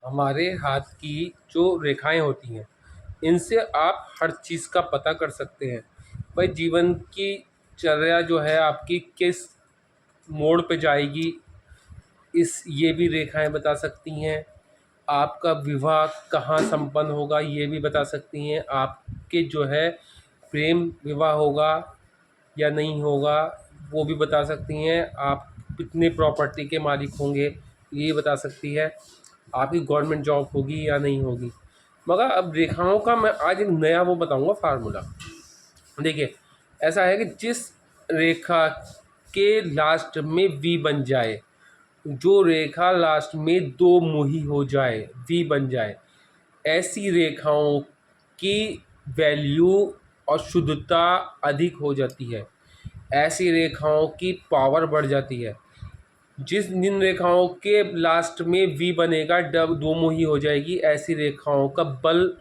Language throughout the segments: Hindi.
हमारे हाथ की जो रेखाएं होती हैं, इनसे आप हर चीज़ का पता कर सकते हैं। भाई जीवन की चर्या जो है आपकी किस मोड़ पे जाएगी, ये भी रेखाएं बता सकती हैं। आपका विवाह कहाँ संपन्न होगा ये भी बता सकती हैं। आपके जो है प्रेम विवाह होगा या नहीं होगा वो भी बता सकती हैं। आप कितने प्रॉपर्टी के मालिक होंगे ये बता सकती है। आपकी गवर्नमेंट जॉब होगी या नहीं होगी। मगर अब रेखाओं का मैं आज एक नया वो बताऊंगा फार्मूला। देखिए, ऐसा है कि जिस रेखा के लास्ट में वी बन जाए, जो रेखा लास्ट में दो मुही हो जाए, वी बन जाए, ऐसी रेखाओं की वैल्यू और शुद्धता अधिक हो जाती है। ऐसी रेखाओं की पावर बढ़ जाती है। जिन रेखाओं के लास्ट में वी बनेगा, डब दो मुही हो जाएगी, ऐसी रेखाओं का बल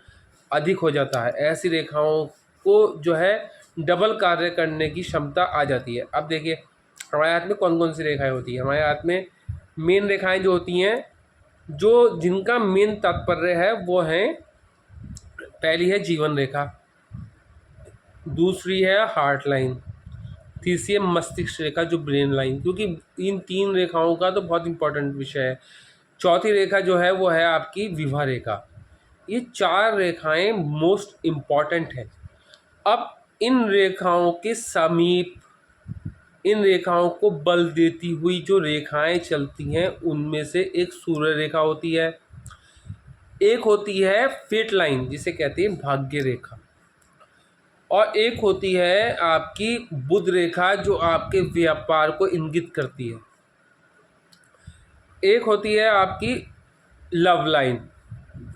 अधिक हो जाता है। ऐसी रेखाओं को जो है डबल कार्य करने की क्षमता आ जाती है। अब देखिए, हमारे हाथ में कौन कौन सी रेखाएं होती हैं। हमारे हाथ में मेन रेखाएं जो होती हैं, जो जिनका मेन तात्पर्य है वो हैं, पहली है जीवन रेखा, दूसरी है हार्ट लाइन, तीसरी है मस्तिष्क रेखा जो ब्रेन लाइन, क्योंकि इन तीन रेखाओं का तो बहुत इंपॉर्टेंट विषय है। चौथी रेखा जो है वो है आपकी विवाह रेखा। ये चार रेखाएं मोस्ट इम्पॉर्टेंट हैं। अब इन रेखाओं के समीप, इन रेखाओं को बल देती हुई जो रेखाएं चलती हैं उनमें से एक सूर्य रेखा होती है, एक होती है फेट लाइन जिसे कहते हैं भाग्य रेखा, और एक होती है आपकी बुध रेखा जो आपके व्यापार को इंगित करती है। एक होती है आपकी लव लाइन,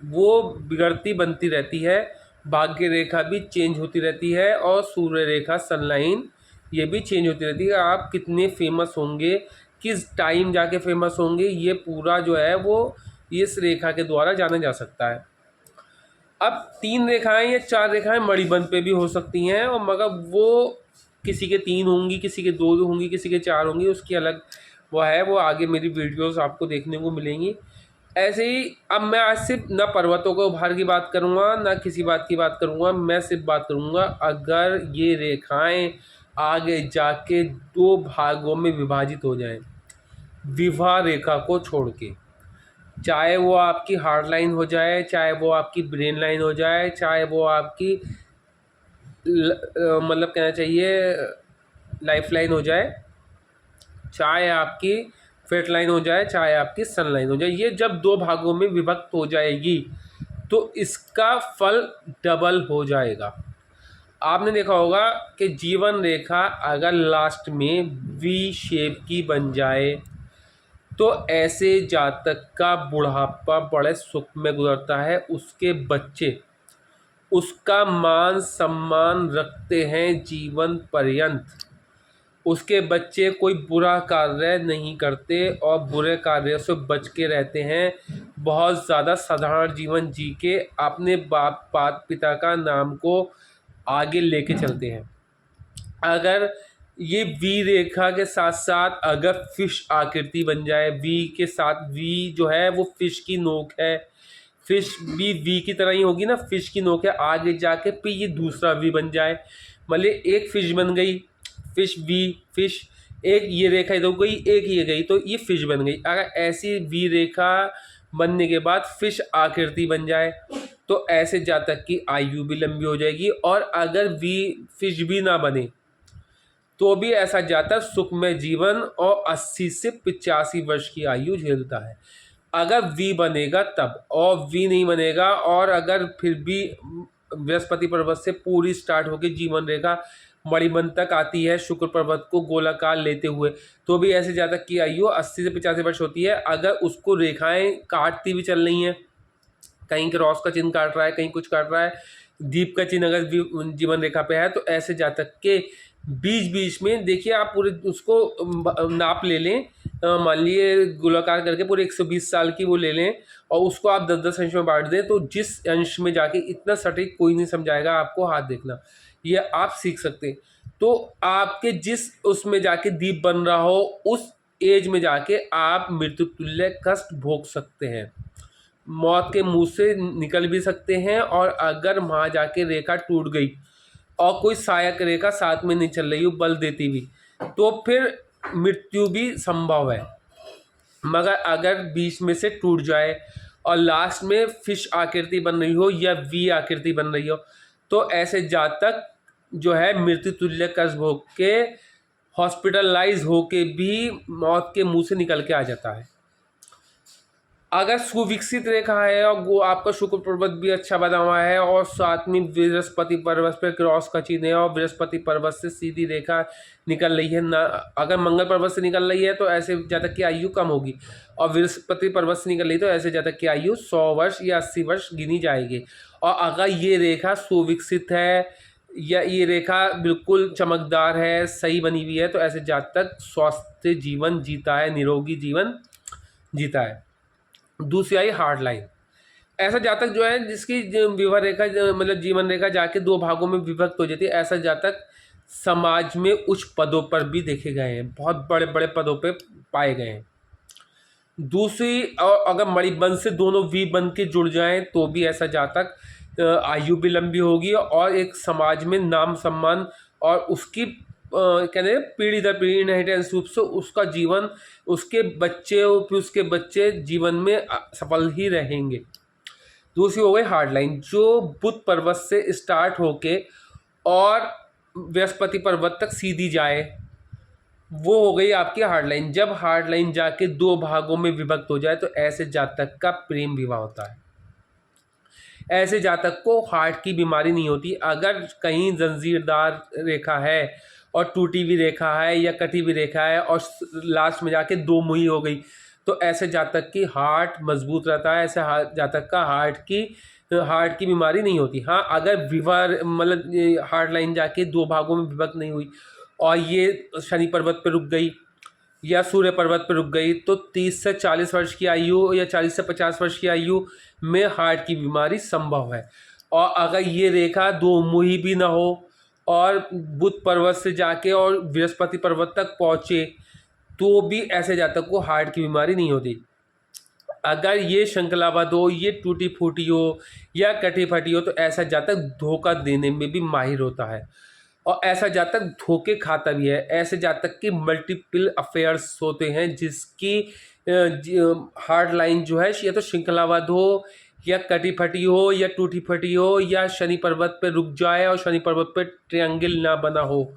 वो बिगड़ती बनती रहती है। भाग्य रेखा भी चेंज होती रहती है, और सूर्य रेखा सन लाइन ये भी चेंज होती रहती है। आप कितने फेमस होंगे, किस टाइम जाके फेमस होंगे, ये पूरा जो है वो इस रेखा के द्वारा जाना जा सकता है। अब तीन रेखाएं या चार रेखाएं मणिबंध पे भी हो सकती हैं, और मगर वो किसी के तीन होंगी, किसी के दो होंगी, किसी के चार होंगी, उसकी अलग वो है, वो आगे मेरी वीडियोस आपको देखने को मिलेंगी। ऐसे ही अब मैं आज सिर्फ ना पर्वतों के उभार की बात करूँगा, ना किसी बात की बात करूँगा। मैं सिर्फ बात करूँगा अगर ये रेखाएं आगे जाके दो भागों में विभाजित हो जाएं, विवाह रेखा को छोड़ के, चाहे वो आपकी हार्ट लाइन हो जाए, चाहे वो आपकी ब्रेन लाइन हो जाए, चाहे वो आपकी मतलब कहना चाहिए लाइफ लाइन हो जाए, चाहे आपकी फेट लाइन हो जाए, चाहे आपकी सन लाइन हो जाए, ये जब दो भागों में विभक्त हो जाएगी तो इसका फल डबल हो जाएगा। आपने देखा होगा कि जीवन रेखा अगर लास्ट में वी शेप की बन जाए तो ऐसे जातक का बुढ़ापा बड़े सुख में गुजरता है। उसके बच्चे उसका मान सम्मान रखते हैं जीवन पर्यंत। उसके बच्चे कोई बुरा कार्य नहीं करते और बुरे कार्यों से बच के रहते हैं। बहुत ज़्यादा साधारण जीवन जी के अपने बाप पिता का नाम को आगे लेके चलते हैं। अगर ये वी रेखा के साथ साथ अगर फिश आकृति बन जाए, वी के साथ, वी जो है वो फिश की नोक है, फिश भी वी की तरह ही होगी ना, फिश की नोक है, आगे जाके पे ये दूसरा वी बन जाए, मतलब एक फिश बन गई, फिश वी, फिश, एक ये रेखा इधर गई, एक ये गई, तो ये फिश बन गई। अगर ऐसी वी रेखा बनने के बाद फिश आकृति बन जाए तो ऐसे जातक की आयु भी लंबी हो जाएगी। और अगर वी फिश भी ना बने तो भी ऐसा जातक सुखमय जीवन और 80 से 85 वर्ष की आयु झेलता है। अगर वी बनेगा तब, और वी नहीं बनेगा, और अगर फिर भी बृहस्पति पर्वत से पूरी स्टार्ट होकर जीवन रेखा मणिबंध तक आती है शुक्र पर्वत को गोलाकार लेते हुए, तो भी ऐसे जातक की आयु 80 से 85 वर्ष होती है। अगर उसको रेखाएं काटती भी चल रही हैं, कहीं क्रॉस का चिन्ह काट रहा है, कहीं कुछ काट रहा है, दीप का चिन्ह अगर जीवन रेखा पे है, तो ऐसे जातक के बीच बीच में देखिए, आप पूरे उसको नाप ले लें, मान लिए गोलाकार करके पूरे 120 साल की वो ले लें, और उसको आप 10-10 अंश में बांट दें, तो जिस अंश में जाके इतना सटीक कोई नहीं समझाएगा आपको, हाथ देखना, ये आप सीख सकते हैं। तो आपके जिस उसमें जाके दीप बन रहा हो, उस एज में जाके आप मृत्यु तुल्य कष्ट भोग सकते हैं। मौत के मुंह से निकल भी सकते हैं, और अगर वहाँ जाके रेखा टूट गई और कोई सहायक रेखा साथ में नहीं चल रही हो बल देती हुई, तो फिर मृत्यु भी संभव है। मगर अगर बीच में से टूट जाए और लास्ट में फिश आकृति बन रही हो या वी आकृति बन रही हो, तो ऐसे जातक जो है मृत्यु तुल्य कष्ट भोग के हॉस्पिटलाइज होके भी मौत के मुंह से निकल के आ जाता है। अगर सुविकसित रेखा है और वो आपका शुक्र पर्वत भी अच्छा बना हुआ है और साथ में बृहस्पति पर्वत पे क्रॉस का चिन्ह है और बृहस्पति पर्वत से सीधी रेखा निकल रही है ना, अगर मंगल पर्वत से निकल रही है तो ऐसे जातक की आयु कम होगी, और बृहस्पति पर्वत से निकल रही है तो ऐसे जातक की आयु 100 वर्ष या 80 वर्ष गिनी जाएगी। और अगर ये रेखा सुविकसित है या ये रेखा बिल्कुल चमकदार है, सही बनी हुई है, तो ऐसे जातक स्वस्थ जीवन जीता है, निरोगी जीवन जीता है। दूसरी आई हार्ड लाइन। ऐसा जातक जो है जिसकी विवाह रेखा मतलब जीवन रेखा जाके 2 भागों में विभक्त हो जाती है, ऐसा जातक समाज में उच्च पदों पर भी देखे गए हैं, बहुत बड़े बड़े पदों पे पाए गए हैं। दूसरी, और अगर मणिबंध से दोनों वी बन के जुड़ जाएं तो भी ऐसा जातक आयु भी लंबी होगी और एक समाज में नाम सम्मान और उसकी कहते हैं पीढ़ी दर पीढ़ी इनहेरिटेंस रूप से उसका जीवन, उसके बच्चे और फिर उसके बच्चे जीवन में सफल ही रहेंगे। दूसरी हो गई हार्ड लाइन, जो बुध पर्वत से स्टार्ट होके और बृहस्पति पर्वत तक सीधी जाए, वो हो गई आपकी हार्ड लाइन। जब हार्ड लाइन जाके 2 भागों में विभक्त हो जाए तो ऐसे जातक का प्रेम विवाह होता है। ऐसे जातक को हार्ट की बीमारी नहीं होती। अगर कहीं जंजीरदार रेखा है और टूटी हुई रेखा है या कटी हुई रेखा है और लास्ट में जाके 2 मुही हो गई, तो ऐसे जातक की हार्ट मजबूत रहता है, ऐसे जातक का हार्ट की बीमारी नहीं होती। हाँ, अगर विवाह मतलब हार्ट लाइन जाके 2 भागों में विभक्त नहीं हुई और ये शनि पर्वत पर रुक गई या सूर्य पर्वत पर रुक गई, तो 30 से 40 वर्ष की आयु या 40 से 50 वर्ष की आयु में हार्ट की बीमारी संभव है। और अगर ये रेखा 2 मुही भी ना हो और बुध पर्वत से जाके और बृहस्पति पर्वत तक पहुँचे, तो भी ऐसे जातक को हार्ट की बीमारी नहीं होती। अगर ये शंखलाबद्ध हो, ये टूटी फूटी हो या कटी फटी हो, तो ऐसा जातक धोखा देने में भी माहिर होता है और ऐसा जातक धोखे खाता भी है। ऐसे जातक की मल्टीपल अफेयर्स होते हैं जिसकी हार्ड लाइन जो है या तो श्रृंखलाबद्ध हो या कटी फटी हो या टूटी फटी हो या शनि पर्वत पे रुक जाए और शनि पर्वत पे ट्रायंगल ना बना हो,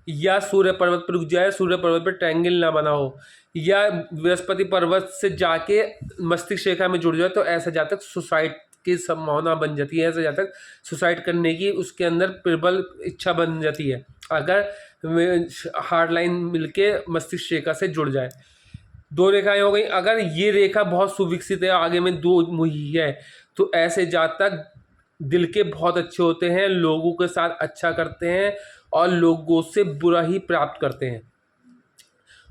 या सूर्य पर्वत पर रुक जाए, सूर्य पर्वत पर ट्रायंगल ना बना हो, या बृहस्पति पर्वत से जाके मस्तिष्क रेखा में जुड़ जाए, तो ऐसा जातक सुसाइड की संभावना बन जाती है। ऐसा जातक सुसाइड करने की उसके अंदर प्रबल इच्छा बन जाती है अगर हार्ड लाइन मिलके मस्तिष्क रेखा से जुड़ जाए। 2 रेखाएं हो गई। अगर ये रेखा बहुत सुविकसित है, आगे में 2 मुही है, तो ऐसे जातक दिल के बहुत अच्छे होते हैं, लोगों के साथ अच्छा करते हैं और लोगों से बुरा ही प्राप्त करते हैं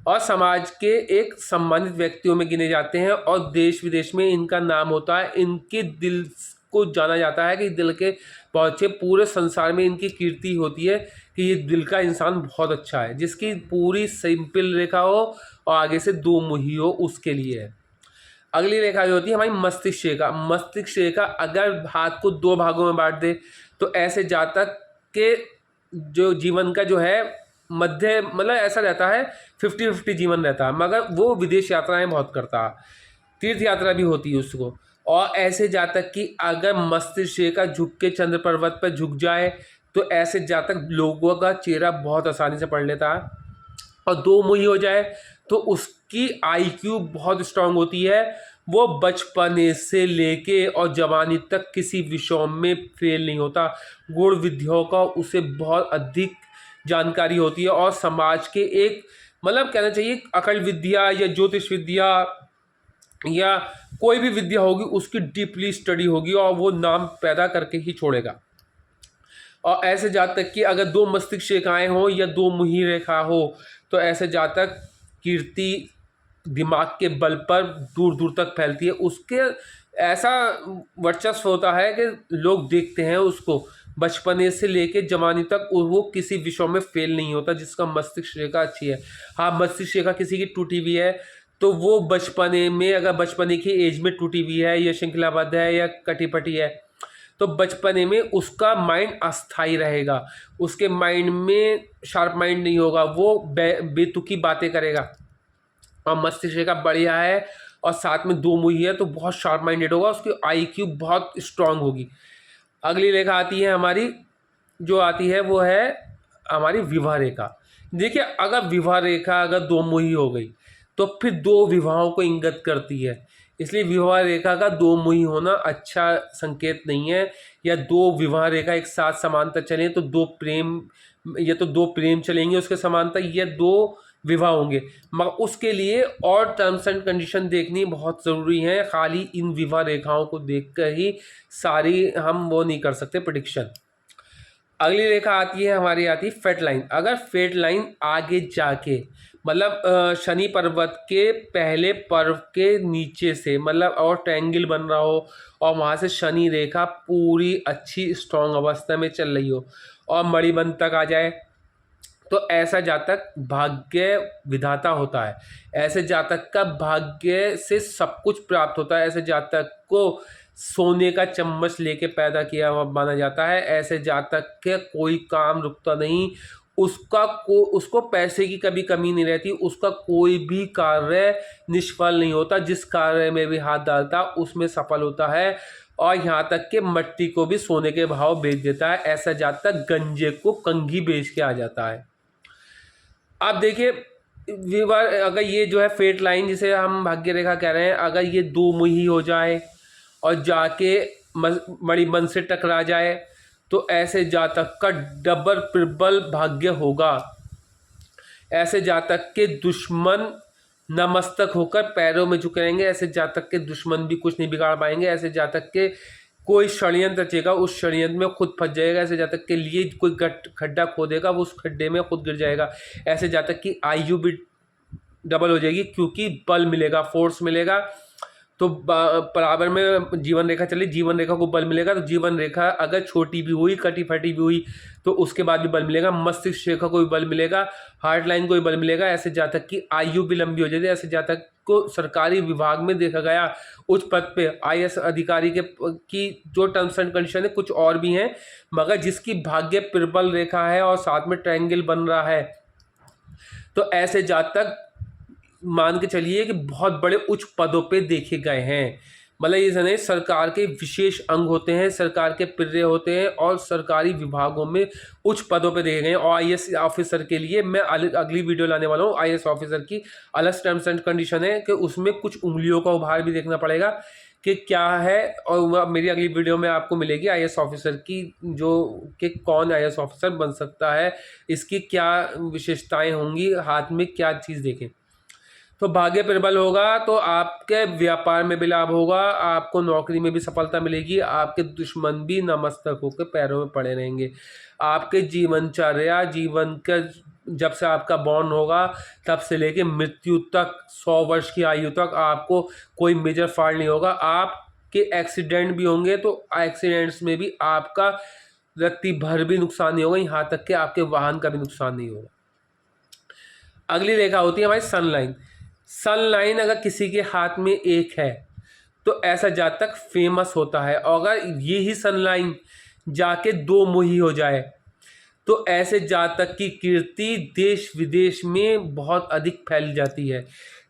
और समाज के एक सम्मानित व्यक्तियों में गिने जाते हैं और देश विदेश में इनका नाम होता है। इनके दिल को जाना जाता है कि दिल के बहुत अच्छे, पूरे संसार में इनकी कीर्ति होती है कि ये दिल का इंसान बहुत अच्छा है, जिसकी पूरी सिंपल रेखा हो और आगे से 2 मुही हो, उसके लिए है। अगली रेखा जो होती है हमारी मस्तिष्क रेखा। मस्तिष्क रेखा अगर हाथ को 2 भागों में बांट दे, तो ऐसे जातक के जो जीवन का जो है मध्य मतलब ऐसा रहता है 50-50 जीवन रहता है, मगर वो विदेश यात्राएं बहुत करता है, तीर्थ यात्रा भी होती है उसको। और ऐसे जातक की अगर मस्तिष्क रेखा झुक के चंद्र पर्वत पर झुक जाए, तो ऐसे जातक लोगों का चेहरा बहुत आसानी से पढ़ लेता है। और 2 मुही हो जाए तो उसकी IQ बहुत स्ट्रांग होती है, वो बचपने से लेके और जवानी तक किसी विषयों में फेल नहीं होता। गुण विद्याओं का उसे बहुत अधिक जानकारी होती है और समाज के एक मतलब कहना चाहिए अकल विद्या या ज्योतिष विद्या या कोई भी विद्या होगी उसकी डीपली स्टडी होगी और वो नाम पैदा करके ही छोड़ेगा। और ऐसे जातक की अगर 2 मस्तिष्क रेखाएं हो या 2 मुही रेखा हो, तो ऐसे जातक कीर्ति दिमाग के बल पर दूर दूर तक फैलती है। उसके ऐसा वर्चस्व होता है कि लोग देखते हैं उसको, बचपने से लेके जवानी तक वो किसी विषय में फेल नहीं होता जिसका मस्तिष्क रेखा अच्छी है। हाँ, मस्तिष्क रेखा किसी की टूटी हुई है तो वो बचपने में, अगर बचपने की एज में टूटी हुई है या श्रृंखलाबद्ध है या कटी पटी है, तो बचपने में उसका माइंड अस्थाई रहेगा, उसके माइंड में शार्प माइंड नहीं होगा, वो बेतुकी बातें करेगा। और मस्तिष्क का बढ़िया है और साथ में दो मुही है तो बहुत शार्प माइंडेड होगा, उसकी IQ बहुत स्ट्रांग होगी। अगली रेखा आती है हमारी, जो आती है वो है हमारी विवाह रेखा। देखिए, अगर विवाह रेखा अगर दो मुही हो गई तो फिर दो विवाहों को इंगित करती है, इसलिए विवाह रेखा का दो मुही होना अच्छा संकेत नहीं है। या दो विवाह रेखा एक साथ समांतर चलें तो दो प्रेम, या तो दो प्रेम चलेंगे उसके समांतर, या दो विवाह होंगे, मगर उसके लिए और टर्म्स एंड कंडीशन देखनी बहुत ज़रूरी है। खाली इन विवाह रेखाओं को देखकर ही सारी हम वो नहीं कर सकते प्रेडिक्शन। अगली रेखा आती है हमारी, आती है फेट लाइन। अगर फेट लाइन आगे जाके मतलब शनि पर्वत के पहले पर्व के नीचे से मतलब और ट्रायंगल बन रहा हो और वहाँ से शनि रेखा पूरी अच्छी स्ट्रॉन्ग अवस्था में चल रही हो और मणिबंध तक आ जाए, तो ऐसा जातक भाग्य विधाता होता है। ऐसे जातक का भाग्य से सब कुछ प्राप्त होता है। ऐसे जातक को सोने का चम्मच लेके पैदा किया हुआ माना जाता है। ऐसे जातक के कोई काम रुकता नहीं, उसको पैसे की कभी कमी नहीं रहती, उसका कोई भी कार्य निष्फल नहीं होता, जिस कार्य में भी हाथ डालता उसमें सफल होता है। और यहाँ तक कि मट्टी को भी सोने के भाव बेच देता है। ऐसा जातक गंजे को कंघी बेच के आ जाता है। आप देखिए, विवाह अगर ये जो है फेट लाइन जिसे हम भाग्य रेखा कह रहे हैं, अगर ये दो मुही हो जाए और जाके मणिबंध से टकरा जाए तो ऐसे जातक का डबल प्रबल भाग्य होगा। ऐसे जातक के दुश्मन नमस्तक होकर पैरों में झुके रहेंगे। ऐसे जातक के दुश्मन भी कुछ नहीं बिगाड़ पाएंगे। ऐसे जातक के कोई षड्यंत्र रचेगा, उस षड्यंत्र में खुद फंस जाएगा। ऐसे जातक के लिए कोई खड्डा खोदेगा, वो उस खड्डे में खुद गिर जाएगा। ऐसे जातक की आयु भी डबल हो जाएगी, क्योंकि बल मिलेगा, फोर्स मिलेगा। तो बराबर में जीवन रेखा चली, जीवन रेखा को बल मिलेगा। तो जीवन रेखा अगर छोटी भी हुई, कटी फटी भी हुई, तो उसके बाद भी बल मिलेगा। मस्तिष्क रेखा को भी बल मिलेगा, हार्ट लाइन को भी बल मिलेगा। ऐसे जातक की आयु भी लंबी हो जाती है। ऐसे जातक को सरकारी विभाग में देखा गया उच्च पद पे IAS अधिकारी की जो टर्म्स एंड कंडीशन है कुछ और भी हैं, मगर जिसकी भाग्य प्रबल रेखा है और साथ में ट्रायंगल बन रहा है, तो ऐसे जातक मान के चलिए कि बहुत बड़े उच्च पदों पे देखे गए हैं। मतलब ये नहीं, सरकार के विशेष अंग होते हैं, सरकार के प्रिय होते हैं और सरकारी विभागों में उच्च पदों पे देखे गए हैं। और IAS ऑफिसर के लिए मैं अगली वीडियो लाने वाला हूँ। IAS ऑफिसर की अलग टर्म्स एंड कंडीशन है कि उसमें कुछ उंगलियों का उभार भी देखना पड़ेगा कि क्या है। और मेरी अगली वीडियो में आपको मिलेगी IAS ऑफिसर की, जो कि कौन IAS ऑफिसर बन सकता है, इसकी क्या विशेषताएँ होंगी, हाथ में क्या चीज़ देखें। तो भाग्य प्रबल होगा तो आपके व्यापार में भी लाभ होगा, आपको नौकरी में भी सफलता मिलेगी, आपके दुश्मन भी नमस्तक होकर पैरों में पड़े रहेंगे। आपके जीवनचर्या, जीवन का जब से आपका बॉर्न होगा तब से लेके मृत्यु तक, 100 वर्ष की आयु तक आपको कोई मेजर फॉल्ट नहीं होगा। आपके एक्सीडेंट भी होंगे तो एक्सीडेंट्स में भी आपका रत्ती भर भी नुकसान नहीं होगा, यहाँ तक कि आपके वाहन का भी नुकसान नहीं होगा। अगली रेखा होती है हमारी सन लाइन। सन लाइन अगर किसी के हाथ में एक है तो ऐसा जातक फेमस होता है। और अगर ये ही सन लाइन जाके दो मुही हो जाए तो ऐसे जातक की कीर्ति देश विदेश में बहुत अधिक फैल जाती है।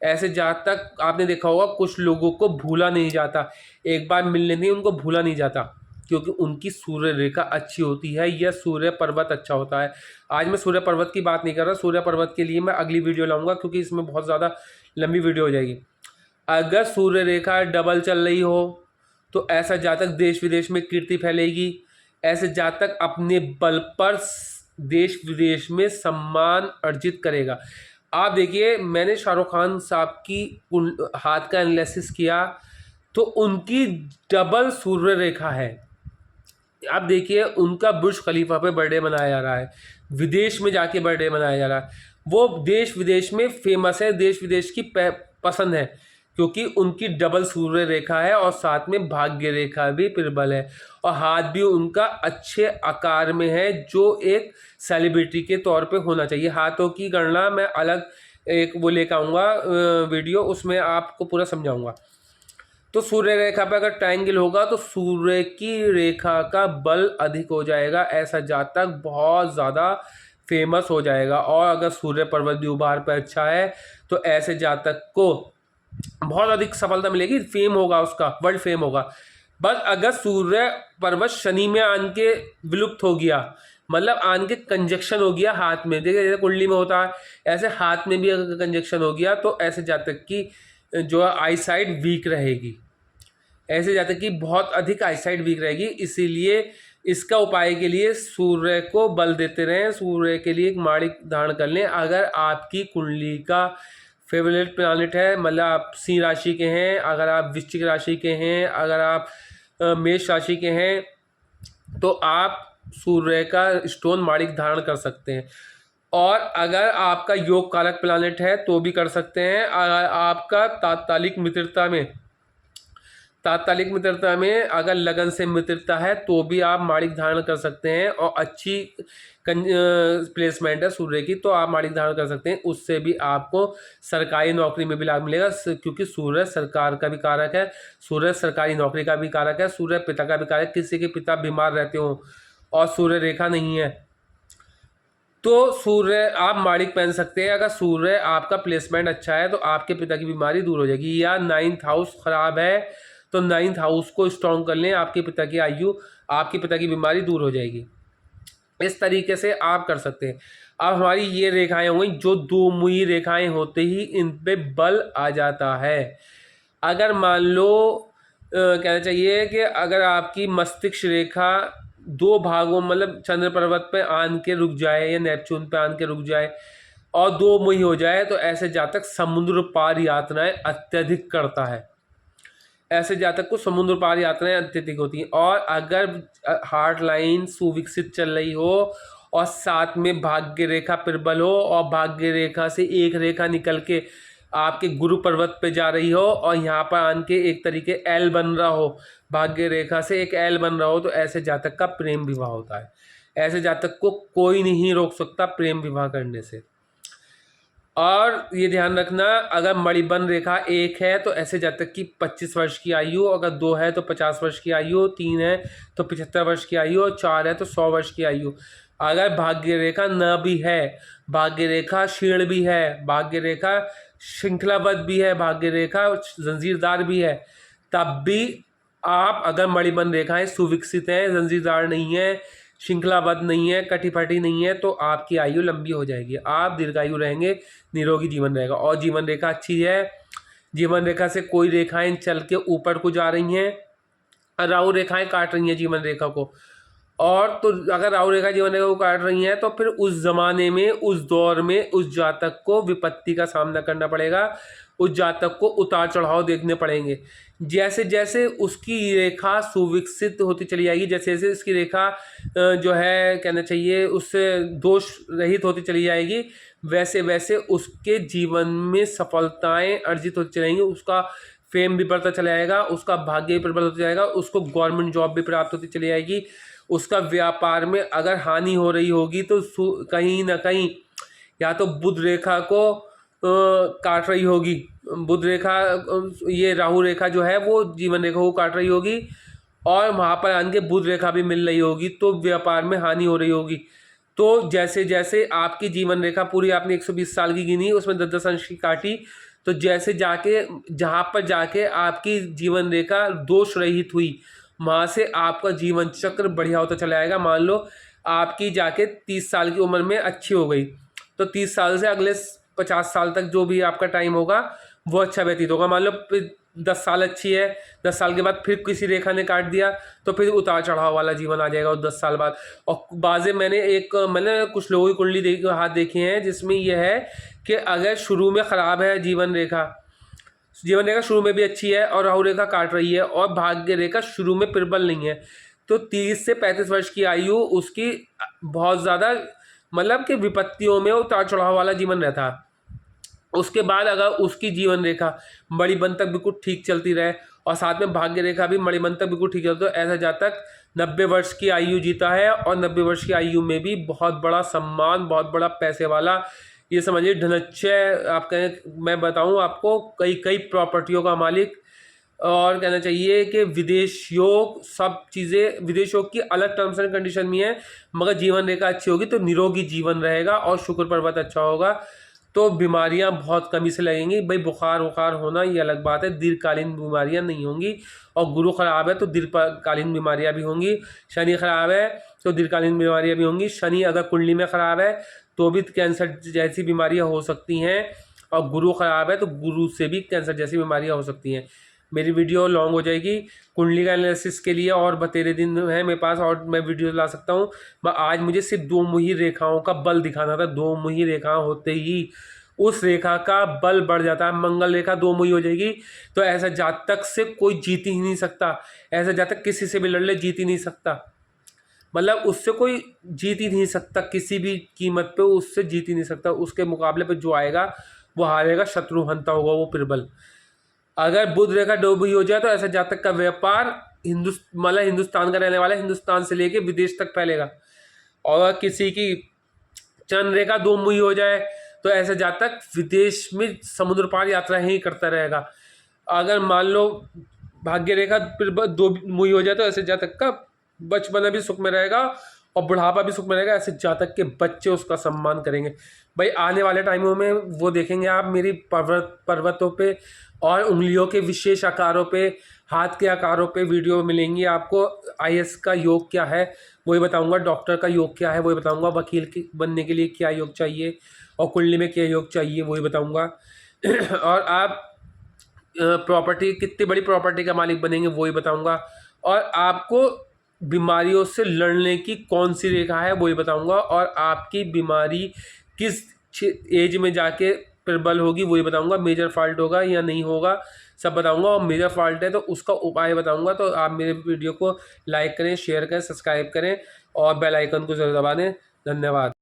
ऐसे जातक आपने देखा होगा कुछ लोगों को भूला नहीं जाता, एक बार मिलने नहीं उनको भूला नहीं जाता, क्योंकि उनकी सूर्य रेखा अच्छी होती है या सूर्य पर्वत अच्छा होता है। आज मैं सूर्य पर्वत की बात नहीं कर रहा, सूर्य पर्वत के लिए मैं अगली वीडियो लाऊंगा, क्योंकि इसमें बहुत ज़्यादा लंबी वीडियो हो जाएगी। अगर सूर्य रेखा डबल चल रही हो तो ऐसा जातक देश विदेश में कीर्ति फैलेगी। ऐसे जातक अपने बल पर देश विदेश में सम्मान अर्जित करेगा। आप देखिए, मैंने शाहरुख खान साहब की हाथ का एनालिसिस किया तो उनकी डबल सूर्य रेखा है। आप देखिए, उनका बुर्ज खलीफा पे बर्थडे मनाया जा रहा है, विदेश में जाके बर्थडे मनाया जा रहा है। वो देश विदेश में फेमस है, देश विदेश की पसंद है, क्योंकि उनकी डबल सूर्य रेखा है और साथ में भाग्य रेखा भी प्रबल है और हाथ भी उनका अच्छे आकार में है, जो एक सेलिब्रिटी के तौर पे होना चाहिए। हाथों की गणना मैं अलग एक वो लेकर आऊँगा वीडियो, उसमें आपको पूरा समझाऊँगा। तो सूर्य रेखा पर अगर ट्रायंगल होगा तो सूर्य की रेखा का बल अधिक हो जाएगा, ऐसा जातक बहुत ज़्यादा फेमस हो जाएगा। और अगर सूर्य पर्वत भी उभार पर अच्छा है तो ऐसे जातक को बहुत अधिक सफलता मिलेगी, फेम होगा, उसका वर्ल्ड फेम होगा। बस अगर सूर्य पर्वत शनि में आन के विलुप्त हो गया, मतलब आन के कंजक्शन हो गया हाथ में, देखिए जैसे कुंडली में होता है ऐसे हाथ में भी अगर कंजक्शन हो गया तो ऐसे जातक की जो आई साइट वीक रहेगी, ऐसे जातक की बहुत अधिक आई साइट वीक रहेगी। इसीलिए इसका उपाय के लिए सूर्य को बल देते रहें, सूर्य के लिए एक माणिक धारण कर लें। अगर आपकी कुंडली का फेवरेट प्लैनेट है, मतलब आप सिंह राशि के हैं, अगर आप वृश्चिक राशि के हैं, अगर आप मेष राशि के हैं, तो आप सूर्य का स्टोन माणिक धारण कर सकते हैं। और अगर आपका योग कारक प्लैनेट है तो भी कर सकते हैं। अगर आपका तात्कालिक मित्रता में अगर लगन से मित्रता है तो भी आप माणिक धारण कर सकते हैं, और अच्छी प्लेसमेंट है सूर्य की तो आप माणिक धारण कर सकते हैं। उससे भी आपको सरकारी नौकरी में भी लाभ मिलेगा, क्योंकि सूर्य सरकार का भी कारक है, सूर्य सरकारी नौकरी का भी कारक है, सूर्य पिता का भी कारक है। किसी के पिता बीमार रहते हो और सूर्य रेखा नहीं है तो सूर्य आप माणिक पहन सकते हैं। अगर सूर्य आपका प्लेसमेंट अच्छा है तो आपके पिता की बीमारी दूर हो जाएगी। या 9th हाउस खराब है तो 9th हाउस को स्ट्रॉन्ग कर लें, आपके पिता की आयु, आपके पिता की बीमारी दूर हो जाएगी। इस तरीके से आप कर सकते हैं। अब हमारी ये रेखाएं हो गई जो दो मुही रेखाएं होते ही इन पे बल आ जाता है। अगर मान लो कहना चाहिए कि अगर आपकी मस्तिष्क रेखा दो भागों, मतलब चंद्र पर्वत पे आन के रुक जाए या नेपच्यून पे आन के रुक जाए और दो मुही हो जाए तो ऐसे जातक समुद्र पार यात्राएं अत्यधिक करता है, ऐसे जातक को समुद्र पार यात्राएं अत्यधिक होती हैं। और अगर हार्ट लाइन सुविकसित चल रही हो और साथ में भाग्य रेखा प्रबल हो और भाग्य रेखा से एक रेखा निकल के आपके गुरु पर्वत पे जा रही हो और यहाँ पर आन के एक तरीके एल बन रहा हो, भाग्य रेखा से एक एल बन रहा हो, तो ऐसे जातक का प्रेम विवाह होता है। ऐसे जातक को कोई नहीं रोक सकता प्रेम विवाह करने से। और ये ध्यान रखना, अगर मणिबंध रेखा 1 है तो ऐसे जातक की 25 वर्ष की आयु, अगर 2 है तो 50 वर्ष की आयु, 3 है तो 75 वर्ष की आयु, और 4 है तो 100 वर्ष की आयु। अगर भाग्य रेखा न भी है, भाग्य रेखा क्षीण भी है, भाग्य रेखा श्रृंखलाबद्ध भी है, भाग्य रेखा जंजीरदार भी है, तब भी आप अगर मणिबंध रेखाएं सुविकसित हैं, जंजीरदार नहीं है, श्रृंखलाबद्ध नहीं है, कटी-फटी नहीं है, तो आपकी आयु लंबी हो जाएगी, आप दीर्घायु रहेंगे, निरोगी जीवन रहेगा। और जीवन रेखा अच्छी है, जीवन रेखा से कोई रेखाएं चल के ऊपर को जा रही हैं, राहु रेखाएं काट रही हैं जीवन रेखा को, और तो अगर राहु रेखा जीवन रेखा को काट रही हैं तो फिर उस जमाने में, उस दौर में उस जातक को विपत्ति का सामना करना पड़ेगा, उस जातक को उतार चढ़ाव देखने पड़ेंगे। जैसे जैसे उसकी रेखा सुविकसित होती चली जाएगी, जैसे जैसे इसकी रेखा जो है कहना चाहिए उससे दोष रहित होती चली जाएगी, वैसे वैसे उसके जीवन में सफलताएं अर्जित होती चलेंगी, उसका फेम भी बढ़ता चला जाएगा, उसका भाग्य भी प्रबल होता जाएगा, उसको गवर्नमेंट जॉब भी प्राप्त होती चली जाएगी। उसका व्यापार में अगर हानि हो रही होगी तो कहीं ना कहीं या तो बुध रेखा को काट रही होगी, बुध रेखा, ये राहु रेखा जो है वो जीवन रेखा को काट रही होगी, और वहाँ पर आगे बुध रेखा भी मिल रही होगी, तो व्यापार में हानि हो रही होगी। तो जैसे जैसे आपकी जीवन रेखा पूरी आपने 120 साल की गिनी, उसमें 10-10 अंश की काटी, तो जैसे जाके जहाँ पर जाके आपकी जीवन रेखा दोष रहित हुई, वहाँ से आपका जीवन चक्र बढ़िया होता चला जाएगा। मान लो आपकी जाके 30 साल की उम्र में अच्छी हो गई, तो 30 साल से अगले 50 साल तक जो भी आपका टाइम होगा वो अच्छा व्यतीत होगा। मान लो 10 साल अच्छी है, 10 साल के बाद फिर किसी रेखा ने काट दिया तो फिर उतार चढ़ाव वाला जीवन आ जाएगा उस 10 साल बाद। और बाज़े मैंने कुछ लोगों की कुंडली हाथ देखे हैं जिसमें यह है कि अगर शुरू में ख़राब है जीवन रेखा शुरू में भी अच्छी है और राहु रेखा काट रही है और भाग्य रेखा शुरू में प्रबल नहीं है, तो 30 से 35 वर्ष की आयु उसकी बहुत ज़्यादा मतलब कि विपत्तियों में उतार चढ़ाव वाला जीवन रहता है। उसके बाद अगर उसकी जीवन रेखा मणिबंध तक बिल्कुल ठीक चलती रहे और साथ में भाग्य रेखा भी मणिबंध तक बिल्कुल ठीक चलती, तो ऐसा जातक 90 वर्ष की आयु जीता है, और 90 वर्ष की आयु में भी बहुत बड़ा सम्मान, बहुत बड़ा पैसे वाला ये समझिए धनंजय, आप कहें मैं बताऊं आपको, कई कई प्रॉपर्टियों का मालिक। और कहना चाहिए कि विदेश योग, सब चीज़ें विदेश योग की अलग टर्म्स एंड कंडीशन में है, मगर जीवन रेखा अच्छी होगी तो निरोगी जीवन रहेगा और शुक्र पर्वत अच्छा होगा तो बीमारियां बहुत कमी से लगेंगी। भाई बुखार वुखार होना ये अलग बात है, दीर्घकालीन बीमारियां नहीं होंगी। और गुरु खराब है तो दीर्घकालीन बीमारियां भी होंगी। शनि खराब है तो दीर्घकालीन बीमारियां भी होंगी। शनि अगर कुंडली में खराब है तो भी कैंसर जैसी बीमारियां हो सकती हैं। और गुरु खराब है तो गुरु से भी कैंसर जैसी बीमारियां हो सकती हैं। मेरी वीडियो लॉन्ग हो जाएगी कुंडली का एनालिसिस के लिए, और बतेरे दिन है मेरे पास और मैं वीडियो ला सकता हूँ। मैं आज मुझे सिर्फ 2 मुही रेखाओं का बल दिखाना था। 2 मुही रेखा होते ही उस रेखा का बल बढ़ जाता है। मंगल रेखा 2 मुही हो जाएगी तो ऐसा जातक से कोई जीत ही नहीं सकता। ऐसा जातक किसी से भी लड़ ले जीत ही नहीं सकता, मतलब उससे कोई जीत ही नहीं सकता, किसी भी कीमत पे उससे जीत ही नहीं सकता। उसके मुकाबले पे जो आएगा वो हारेगा, शत्रु हंता होगा वो प्रबल। अगर बुध रेखा डोबी हो जाए तो ऐसा जातक का व्यापार मतलब हिंदुस्तान का रहने वाला हिंदुस्तान से लेके विदेश तक फैलेगा। और किसी की चंद्र रेखा 2 मुही हो जाए तो ऐसा जातक विदेश में समुद्र पार यात्रा ही करता रहेगा। अगर मान लो भाग्य रेखा 2 मुही हो जाए तो ऐसे जातक का बचपना भी सुख में रहेगा और बुढ़ापा भी सुख में रहेगा। ऐसे जातक के बच्चे उसका सम्मान करेंगे। भाई आने वाले टाइमों में वो देखेंगे आप मेरी पर्वतों पे और उंगलियों के विशेष आकारों पे, हाथ के आकारों पे वीडियो मिलेंगी आपको। आईएएस का योग क्या है वही बताऊंगा, डॉक्टर का योग क्या है वही बताऊंगा, वकील की बनने के लिए क्या योग चाहिए और कुंडली में क्या योग चाहिए वही बताऊंगा। और आप प्रॉपर्टी कितनी बड़ी प्रॉपर्टी का मालिक बनेंगे वही बताऊंगा। और आपको बीमारियों से लड़ने की कौन सी रेखा है वही बताऊंगा। और आपकी बीमारी किस एज में जाके प्रबल होगी वही बताऊंगा। मेजर फॉल्ट होगा या नहीं होगा सब बताऊंगा। और मेजर फॉल्ट है तो उसका उपाय बताऊंगा। तो आप मेरे वीडियो को लाइक करें, शेयर करें, सब्सक्राइब करें और बेल आइकन को जरूर दबा दें। धन्यवाद।